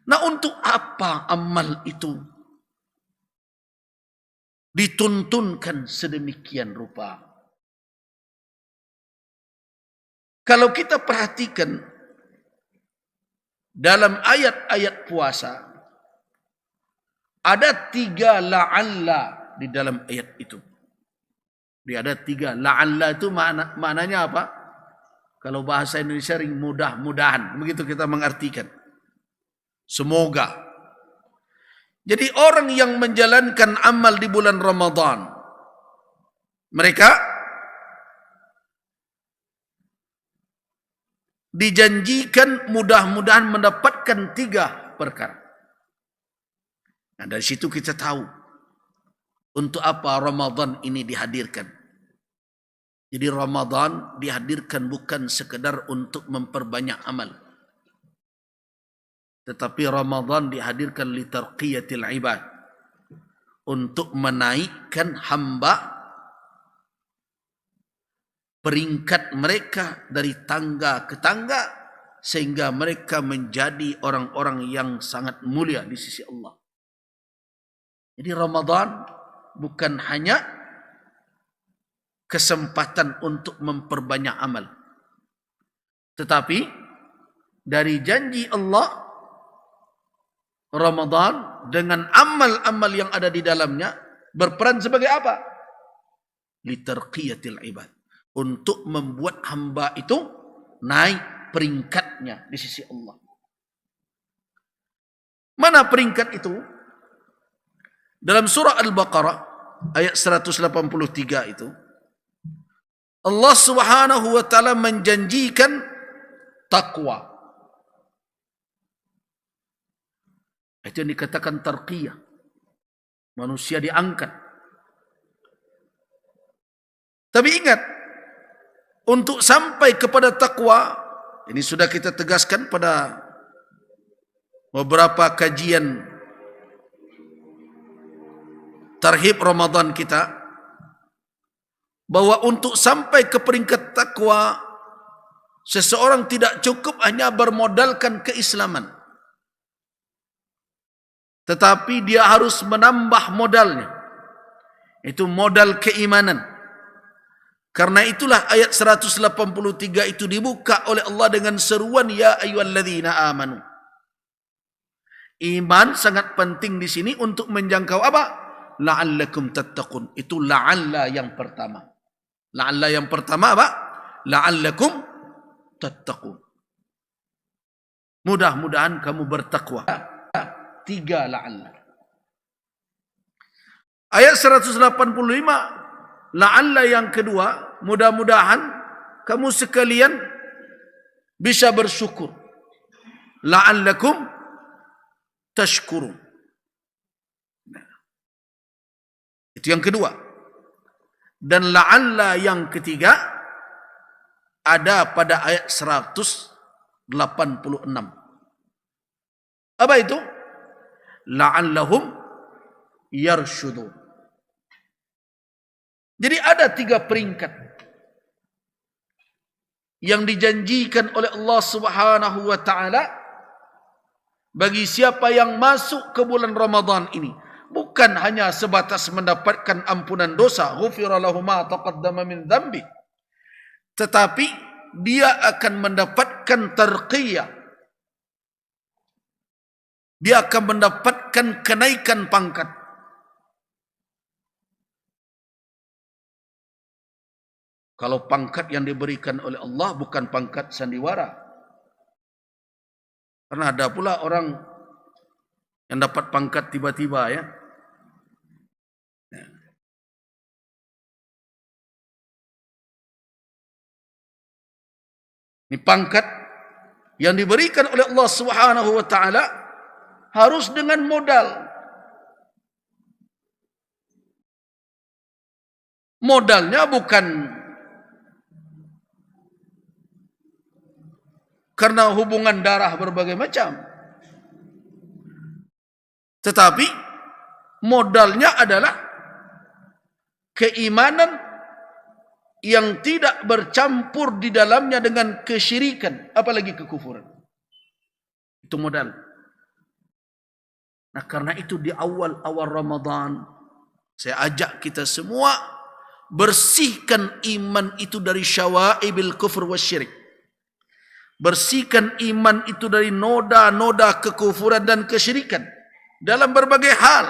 Nah, untuk apa amal itu dituntunkan sedemikian rupa? Kalau kita perhatikan dalam ayat-ayat puasa, ada 3 la'alla di dalam ayat itu. Dia ada 3. La'alla itu maknanya apa? Kalau bahasa Indonesia mudah-mudahan. Begitu kita mengartikan. Semoga. Jadi orang yang menjalankan amal di bulan Ramadan, mereka dijanjikan mudah-mudahan mendapatkan 3 perkara. Nah, dari situ kita tahu untuk apa Ramadan ini dihadirkan. Jadi Ramadan dihadirkan bukan sekedar untuk memperbanyak amal, tetapi Ramadan dihadirkan li tarqiyatil ibad, untuk menaikkan hamba peringkat mereka dari tangga ke tangga, sehingga mereka menjadi orang-orang yang sangat mulia di sisi Allah. Jadi Ramadan bukan hanya kesempatan untuk memperbanyak amal, tetapi dari janji Allah, Ramadan dengan amal-amal yang ada di dalamnya berperan sebagai apa? Litarqiyatil ibad, untuk membuat hamba itu naik peringkatnya di sisi Allah. Mana peringkat itu? Dalam surah Al-Baqarah ayat 183 itu, Allah Subhanahu wa taala menjanjikan takwa. Itu yang dikatakan tarqiyah. Manusia diangkat. Tapi ingat, untuk sampai kepada takwa, ini sudah kita tegaskan pada beberapa kajian tarhib Ramadan kita, bahwa untuk sampai ke peringkat takwa, seseorang tidak cukup hanya bermodalkan keislaman, tetapi dia harus menambah modalnya. Itu modal keimanan. Karena itulah ayat 183 itu dibuka oleh Allah dengan seruan ya ayyuhalladzina amanu. Iman sangat penting di sini untuk menjangkau apa? La'allakum tattaqun. Itu la'alla yang pertama. La'alla yang pertama apa? La'allakum tattaqun. Mudah-mudahan kamu bertakwa. 3 la'alla. Ayat 185, la'alla yang kedua, mudah-mudahan kamu sekalian bisa bersyukur. La'allakum tashkurun. Itu yang kedua. Dan la'alla yang ketiga ada pada ayat 186. Apa itu? La'allahum yarshudun. Jadi ada 3 peringkat yang dijanjikan oleh Allah Subhanahu wa taala bagi siapa yang masuk ke bulan Ramadan ini. Bukan hanya sebatas mendapatkan ampunan dosa, ghufira lahu ma taqaddama min dzambi, tetapi dia akan mendapatkan tarqiyah. Dia akan mendapatkan kenaikan pangkat. Kalau pangkat yang diberikan oleh Allah bukan pangkat sandiwara. Karena ada pula orang yang dapat pangkat tiba-tiba ya. Ini pangkat yang diberikan oleh Allah Subhanahu wa taala harus dengan modal. Modalnya bukan karena hubungan darah berbagai macam, tetapi modalnya adalah keimanan yang tidak bercampur di dalamnya dengan kesyirikan, apalagi kekufuran. Itu modal. Nah, karena itu di awal-awal Ramadan saya ajak kita semua bersihkan iman itu dari syawaibil kufur wasyirik. Bersihkan iman itu dari noda-noda kekufuran dan kesyirikan dalam berbagai hal.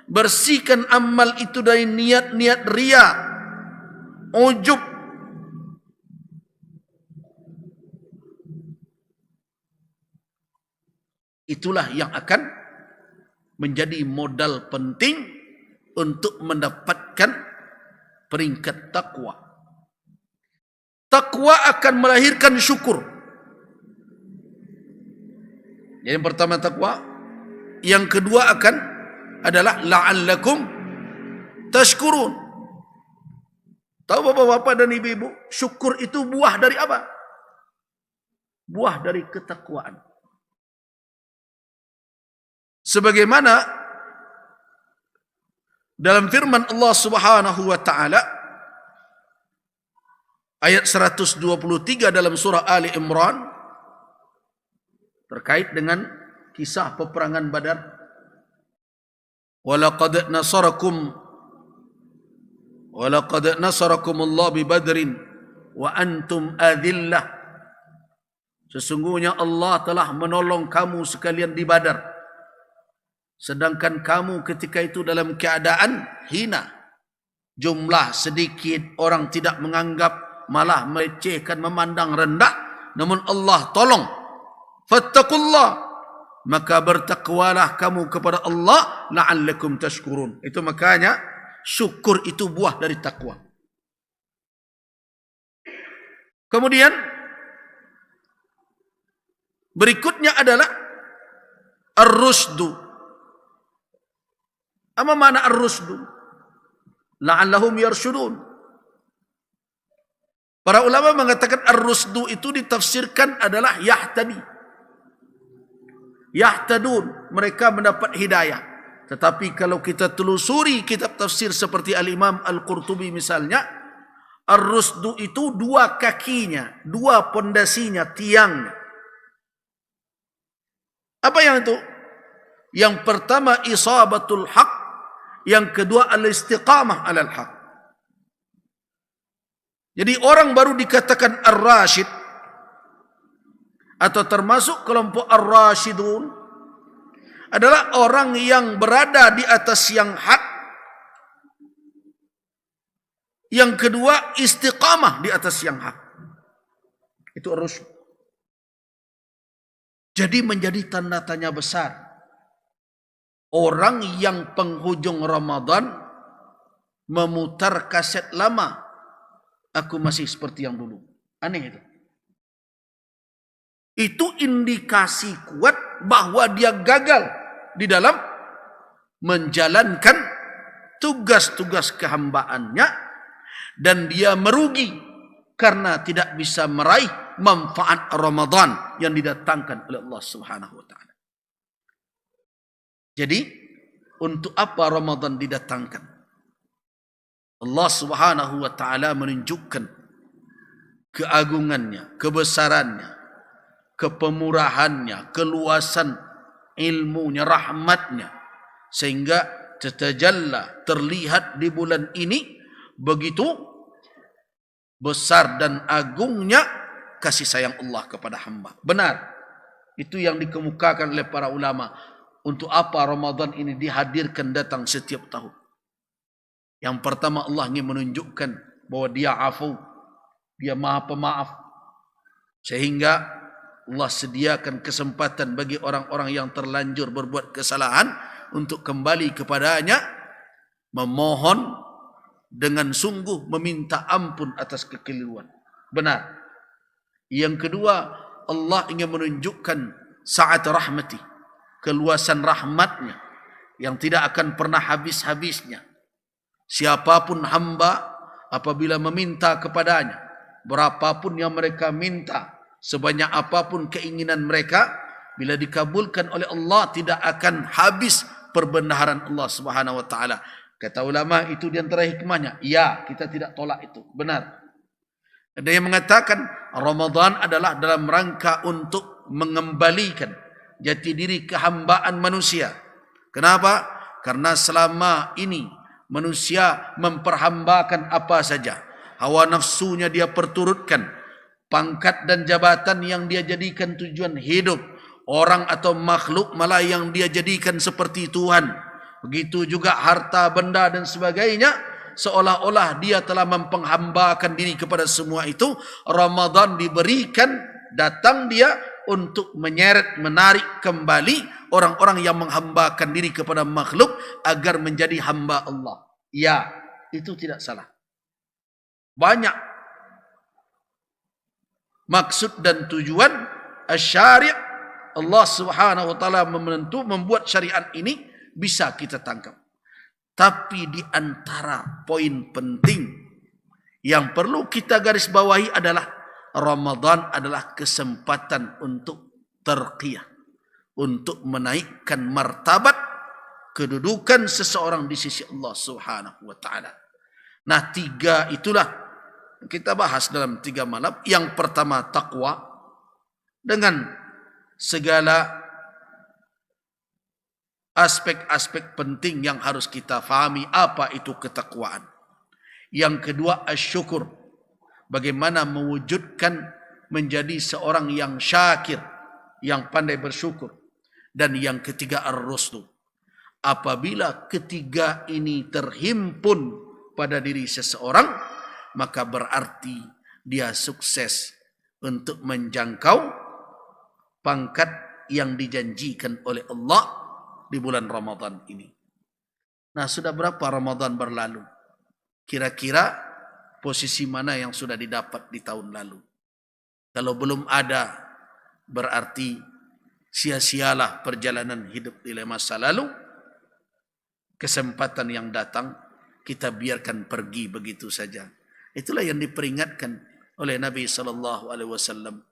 Bersihkan amal itu dari niat-niat riya, ujub. Itulah yang akan menjadi modal penting untuk mendapatkan peringkat takwa. Takwa akan melahirkan syukur. Jadi yang pertama takwa, yang kedua adalah la'allakum tashkurun. Tahu bapak-bapak dan ibu-ibu, syukur itu buah dari apa? Buah dari ketakwaan. Sebagaimana dalam firman Allah Subhanahu wa taala ayat 123 dalam surah Ali Imran terkait dengan kisah peperangan Badar. Walaqad nasarakum Allah bi Badrin wa antum adillah. Sesungguhnya Allah telah menolong kamu sekalian di Badar, sedangkan kamu ketika itu dalam keadaan hina. Jumlah sedikit, orang tidak menganggap, malah melecehkan, memandang rendah. Namun Allah tolong. Fattaqullah, maka bertakwalah kamu kepada Allah, la'allakum tashkurun. Itu makanya syukur itu buah dari takwa. Kemudian berikutnya adalah ar-rusdu. Apa makna ar-rusdu? La'allahum yarshudun. Para ulama mengatakan ar-rusdu itu ditafsirkan adalah yahtadi. Yahtadun, mereka mendapat hidayah. Tetapi kalau kita telusuri kitab tafsir seperti Al-Imam Al-Qurtubi misalnya, ar-rusdu itu dua kakinya, dua pondasinya, tiangnya. Apa yang itu? Yang pertama isabatul haq, yang kedua al-istiqamah alal haq. Jadi orang baru dikatakan ar-rasyid atau termasuk kelompok ar-rasyidun adalah orang yang berada di atas yang hak. Yang kedua istiqamah di atas yang hak. Itu ar-rusyd. Jadi menjadi tanda tanya besar. Orang yang penghujung Ramadan memutar kaset lama, aku masih seperti yang dulu. Aneh itu. Itu indikasi kuat bahwa dia gagal di dalam menjalankan tugas-tugas kehambaannya, dan dia merugi karena tidak bisa meraih manfaat Ramadan yang didatangkan oleh Allah Subhanahu wa taala. Jadi, untuk apa Ramadan didatangkan? Allah Subhanahu wa taala menunjukkan keagungannya, kebesarannya, kepemurahannya, keluasan ilmunya, rahmatnya, sehingga tatajalla, terlihat di bulan ini begitu besar dan agungnya kasih sayang Allah kepada hamba. Benar, itu yang dikemukakan oleh para ulama. Untuk apa Ramadan ini dihadirkan datang setiap tahun? Yang pertama, Allah ingin menunjukkan bahwa dia afu, dia maha pemaaf. Sehingga Allah sediakan kesempatan bagi orang-orang yang terlanjur berbuat kesalahan untuk kembali kepadanya, memohon dengan sungguh, meminta ampun atas kekeliruan. Benar. Yang kedua, Allah ingin menunjukkan saat rahmati, keluasan rahmatnya yang tidak akan pernah habis-habisnya. Siapapun hamba apabila meminta kepadanya, berapapun yang mereka minta, sebanyak apapun keinginan mereka, bila dikabulkan oleh Allah tidak akan habis perbenaran Allah Subhanahu wa taala. Kata ulama, itu di antara hikmahnya. Ya, kita tidak tolak itu. Benar. Ada yang mengatakan Ramadan adalah dalam rangka untuk mengembalikan, jati diri kehambaan manusia. Kenapa? Karena selama ini manusia memperhambakan apa saja. Hawa nafsunya dia perturutkan. Pangkat dan jabatan yang dia jadikan tujuan hidup. Orang atau makhluk malah yang dia jadikan seperti Tuhan. Begitu juga harta, benda dan sebagainya. Seolah-olah dia telah mempenghambakan diri kepada semua itu. Ramadan diberikan, datang dia untuk menyeret, menarik kembali orang-orang yang menghambakan diri kepada makhluk agar menjadi hamba Allah. Ya, itu tidak salah. Banyak maksud dan tujuan syari' Allah Subhanahu wa taala membuat syariat ini bisa kita tangkap. Tapi di antara poin penting yang perlu kita garis bawahi adalah Ramadan adalah kesempatan untuk terqiyah, untuk menaikkan martabat kedudukan seseorang di sisi Allah Subhanahu wa taala. Nah, 3 itulah kita bahas dalam 3 malam. Yang pertama takwa dengan segala aspek-aspek penting yang harus kita fahami apa itu ketakwaan. Yang kedua asyukur, bagaimana mewujudkan menjadi seorang yang syakir, yang pandai bersyukur. Dan yang ketiga ar-rusdu. Apabila ketiga ini terhimpun pada diri seseorang, maka berarti dia sukses untuk menjangkau pangkat yang dijanjikan oleh Allah di bulan Ramadan ini. Nah, sudah berapa Ramadan berlalu? Kira-kira posisi mana yang sudah didapat di tahun lalu? Kalau belum ada, berarti sia-sialah perjalanan hidup di masa lalu. Kesempatan yang datang kita biarkan pergi begitu saja. Itulah yang diperingatkan oleh Nabi sallallahu alaihi wasallam.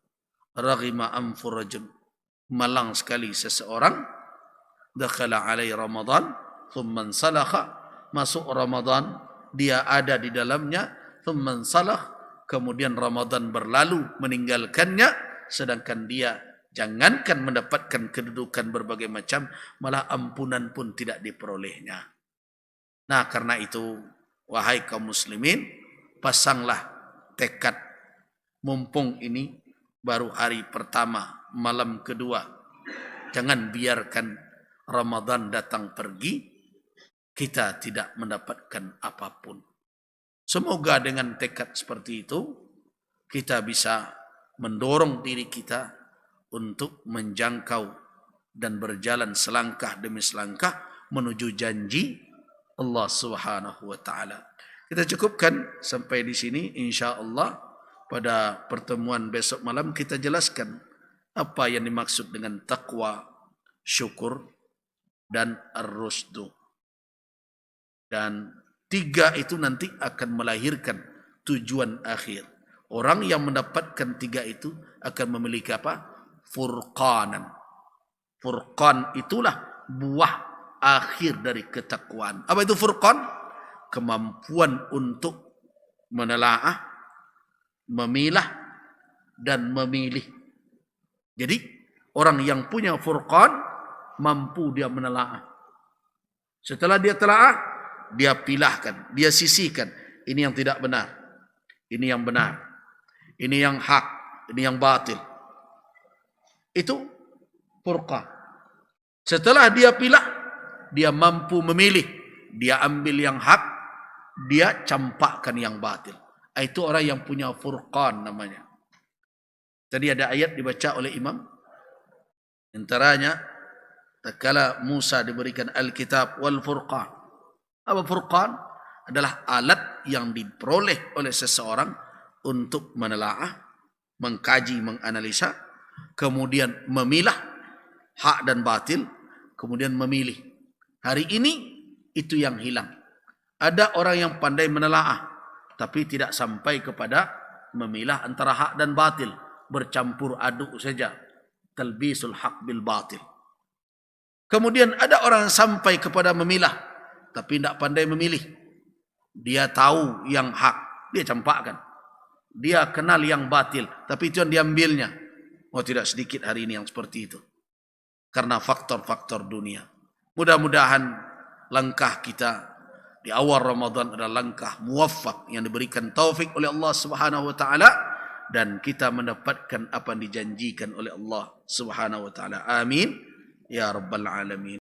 Raghima anfur rajul, malang sekali seseorang, dakhala alai Ramadan thumma salakha, masuk Ramadan dia ada di dalamnya, thumma salakh, kemudian Ramadan berlalu meninggalkannya, sedangkan dia jangankan mendapatkan kedudukan berbagai macam, malah ampunan pun tidak diperolehnya. Nah, karena itu wahai kaum muslimin, pasanglah tekad, mumpung ini baru hari pertama, malam kedua. Jangan biarkan Ramadan datang pergi, kita tidak mendapatkan apapun. Semoga dengan tekad seperti itu, kita bisa mendorong diri kita untuk menjangkau dan berjalan selangkah demi selangkah menuju janji Allah Subhanahu wa taala. Kita cukupkan sampai di sini, insya-Allah. Pada pertemuan besok malam kita jelaskan apa yang dimaksud dengan takwa, syukur dan ar-rusdu. Dan 3 itu nanti akan melahirkan tujuan akhir. Orang yang mendapatkan 3 itu akan memiliki apa? Furqanan. Furqan itulah buah akhir dari ketakwaan. Apa itu furqan? Kemampuan untuk menelaah, memilah dan memilih. Jadi orang yang punya furqan mampu dia menelaah. Setelah dia telaah, dia pilahkan, dia sisihkan. Ini yang tidak benar, ini yang benar, ini yang hak, ini yang batil. Itu furqan. Setelah dia pilah, dia mampu memilih. Dia ambil yang hak, dia campakkan yang batil. Itu orang yang punya furqan namanya. Tadi ada ayat dibaca oleh imam. Antaranya, tatkala Musa diberikan Alkitab wal furqan. Apa furqan? Adalah alat yang diperoleh oleh seseorang untuk menelaah, mengkaji, menganalisa, kemudian memilah hak dan batil, kemudian memilih. Hari ini itu yang hilang. Ada orang yang pandai menelaah, tapi tidak sampai kepada memilah antara hak dan batil, bercampur aduk saja, talbisul haq bil batil. Kemudian ada orang yang sampai kepada memilah, tapi tidak pandai memilih. Dia tahu yang hak, dia campakkan. Dia kenal yang batil, tapi itu yang diambilnya. Oh, tidak sedikit hari ini yang seperti itu. karena faktor-faktor dunia. Mudah-mudahan langkah kita di awal Ramadan adalah langkah muwaffaq yang diberikan taufik oleh Allah Subhanahu wa taala dan kita mendapatkan apa yang dijanjikan oleh Allah Subhanahu wa taala. Amin ya rabbal alamin.